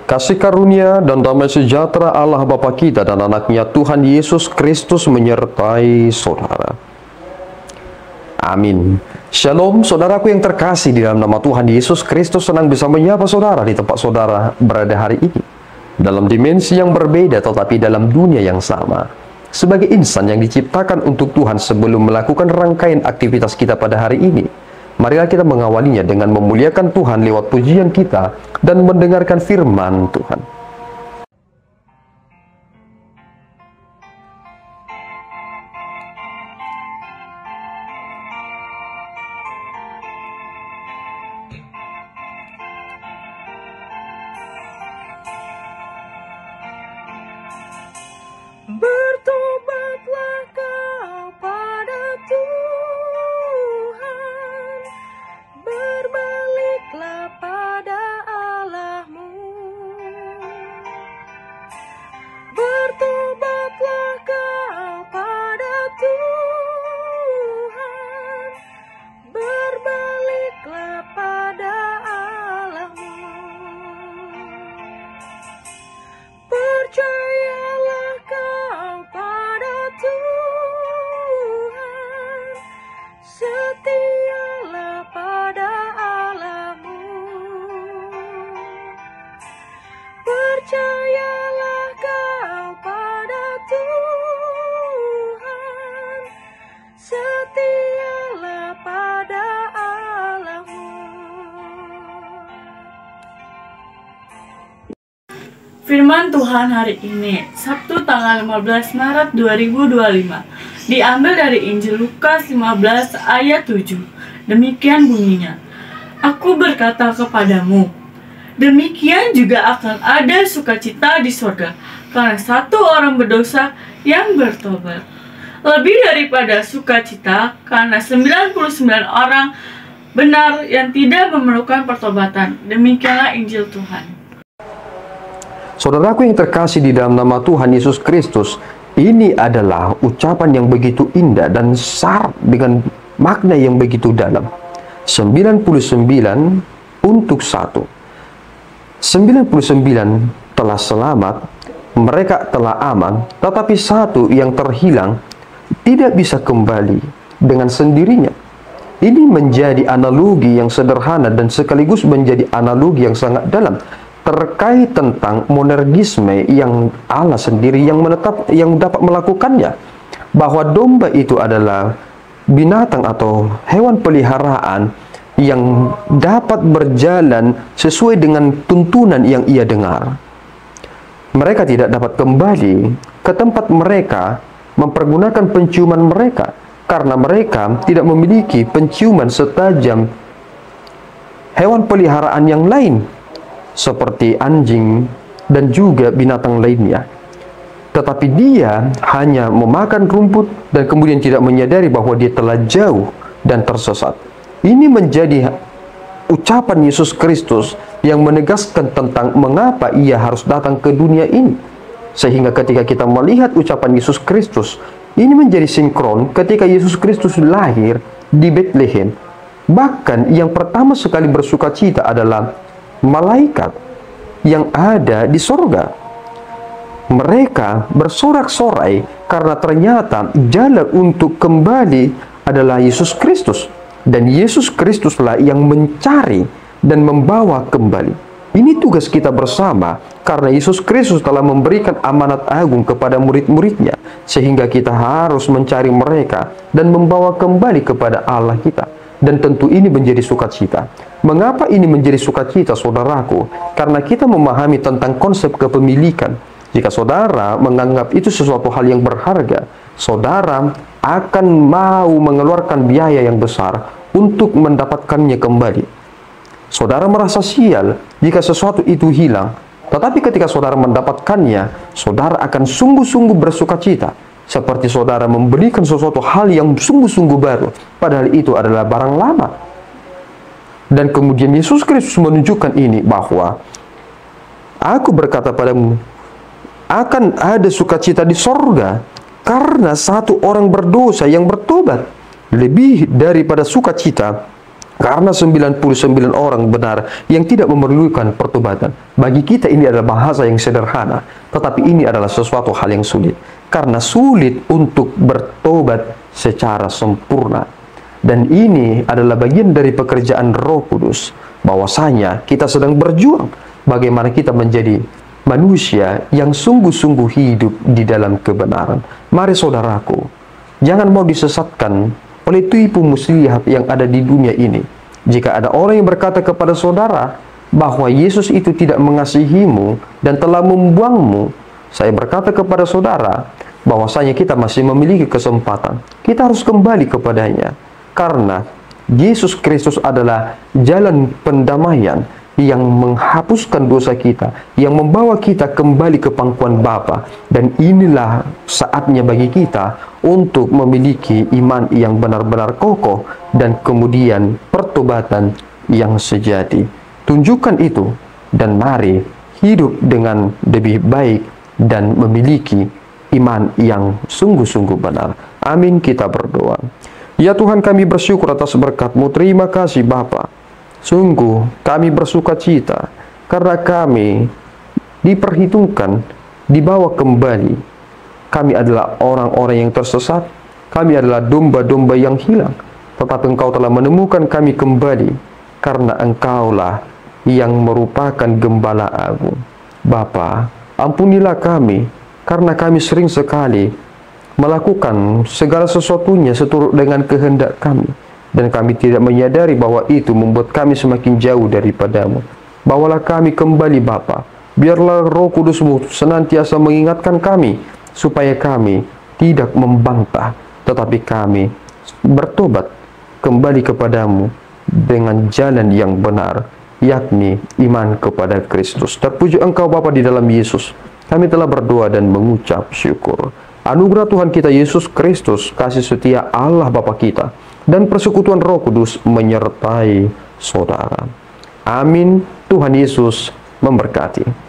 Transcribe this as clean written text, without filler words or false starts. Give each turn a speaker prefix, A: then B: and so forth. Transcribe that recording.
A: Kasih karunia dan damai sejahtera Allah Bapa kita dan anaknya Tuhan Yesus Kristus menyertai saudara. Amin. Shalom saudaraku yang terkasih di dalam nama Tuhan Yesus Kristus. Senang bisa menyapa saudara di tempat saudara berada hari ini, dalam dimensi yang berbeda tetapi dalam dunia yang sama. Sebagai insan yang diciptakan untuk Tuhan, sebelum melakukan rangkaian aktivitas kita pada hari ini, marilah kita mengawalinya dengan memuliakan Tuhan lewat pujian kita dan mendengarkan firman Tuhan.
B: Bertobatlah kau pada Tuhan, berbaliklah pada Allahmu. Bertobatlah kau pada Tuhan, berbaliklah pada Allahmu. Percayalah kau pada Tuhan, setialah pada Allahmu. Percayalah kau pada Tuhan, setialah pada Allahmu.
C: Firman Tuhan hari ini, Sabtu tanggal 15 Maret 2025, diambil dari Injil Lukas 15 ayat 7. Demikian bunyinya, Aku berkata kepadamu, demikian juga akan ada sukacita di sorga, karena satu orang berdosa yang bertobat, lebih daripada sukacita karena 99 orang benar yang tidak memerlukan pertobatan. Demikianlah Injil Tuhan.
A: Saudaraku yang terkasih di dalam nama Tuhan Yesus Kristus, ini adalah ucapan yang begitu indah dan syarat dengan makna yang begitu dalam. 99 untuk 1. 99 telah selamat, mereka telah aman, tetapi satu yang terhilang tidak bisa kembali dengan sendirinya. Ini menjadi analogi yang sederhana dan sekaligus menjadi analogi yang sangat dalam terkait tentang monergisme yang Allah sendiri yang dapat melakukannya, bahwa domba itu adalah binatang atau hewan peliharaan yang dapat berjalan sesuai dengan tuntunan yang ia dengar. Mereka tidak dapat kembali ke tempat mereka mempergunakan penciuman mereka, karena mereka tidak memiliki penciuman setajam hewan peliharaan yang lain seperti anjing dan juga binatang lainnya. Tetapi dia hanya memakan rumput dan kemudian tidak menyadari bahwa dia telah jauh dan tersesat. Ini menjadi ucapan Yesus Kristus yang menegaskan tentang mengapa ia harus datang ke dunia ini. Sehingga ketika kita melihat ucapan Yesus Kristus, ini menjadi sinkron ketika Yesus Kristus lahir di Bethlehem. Bahkan yang pertama sekali bersukacita adalah malaikat yang ada di sorga. Mereka bersorak-sorai karena ternyata jalan untuk kembali adalah Yesus Kristus, dan Yesus Kristuslah yang mencari dan membawa kembali. Ini tugas kita bersama, karena Yesus Kristus telah memberikan amanat agung kepada murid-muridnya, sehingga kita harus mencari mereka dan membawa kembali kepada Allah kita. Dan tentu ini menjadi sukacita. Mengapa ini menjadi sukacita, saudaraku? Karena kita memahami tentang konsep kepemilikan. Jika saudara menganggap itu sesuatu hal yang berharga, saudara akan mau mengeluarkan biaya yang besar untuk mendapatkannya kembali. Saudara merasa sial jika sesuatu itu hilang, tetapi ketika saudara mendapatkannya, saudara akan sungguh-sungguh bersukacita, seperti saudara membelikan sesuatu hal yang sungguh-sungguh baru, padahal itu adalah barang lama. Dan kemudian Yesus Kristus menunjukkan ini, bahwa Aku berkata padamu, akan ada sukacita di sorga karena satu orang berdosa yang bertobat, lebih daripada sukacita Karena 99 orang benar yang tidak memerlukan pertobatan. Bagi kita ini adalah bahasa yang sederhana, tetapi ini adalah sesuatu hal yang sulit. Karena sulit untuk bertobat secara sempurna. Dan ini adalah bagian dari pekerjaan Roh Kudus. Bahwasanya kita sedang berjuang bagaimana kita menjadi manusia yang sungguh-sungguh hidup di dalam kebenaran. Mari saudaraku, jangan mau disesatkan oleh tipu muslihat yang ada di dunia ini. Jika ada orang yang berkata kepada saudara bahwa Yesus itu tidak mengasihimu dan telah membuangmu, saya berkata kepada saudara bahwasanya kita masih memiliki kesempatan. Kita harus kembali kepadanya, karena Yesus Kristus adalah jalan pendamaian yang menghapuskan dosa kita, yang membawa kita kembali ke pangkuan Bapa. Dan inilah saatnya bagi kita untuk memiliki iman yang benar-benar kokoh dan kemudian pertobatan yang sejati. Tunjukkan itu dan mari hidup dengan lebih baik dan memiliki iman yang sungguh-sungguh benar. Amin, kita berdoa. Ya Tuhan, kami bersyukur atas berkat-Mu. Terima kasih Bapa. Sungguh kami bersuka cita karena kami diperhitungkan, dibawa kembali. Kami adalah orang-orang yang tersesat, kami adalah domba-domba yang hilang, tetapi Engkau telah menemukan kami kembali, karena Engkaulah yang merupakan Gembala Agung. Bapa, ampunilah kami, karena kami sering sekali melakukan segala sesuatunya seturut dengan kehendak kami, dan kami tidak menyadari bahwa itu membuat kami semakin jauh daripada-Mu. Bawalah kami kembali Bapa. Biarlah Roh Kudus-Mu senantiasa mengingatkan kami, supaya kami tidak membantah, tetapi kami bertobat kembali kepada-Mu dengan jalan yang benar, yakni iman kepada Kristus. Terpuji Engkau Bapa di dalam Yesus. Kami telah berdoa dan mengucap syukur. Anugerah Tuhan kita Yesus Kristus, kasih setia Allah Bapa kita, dan persekutuan Roh Kudus menyertai saudara. Amin. Tuhan Yesus memberkati.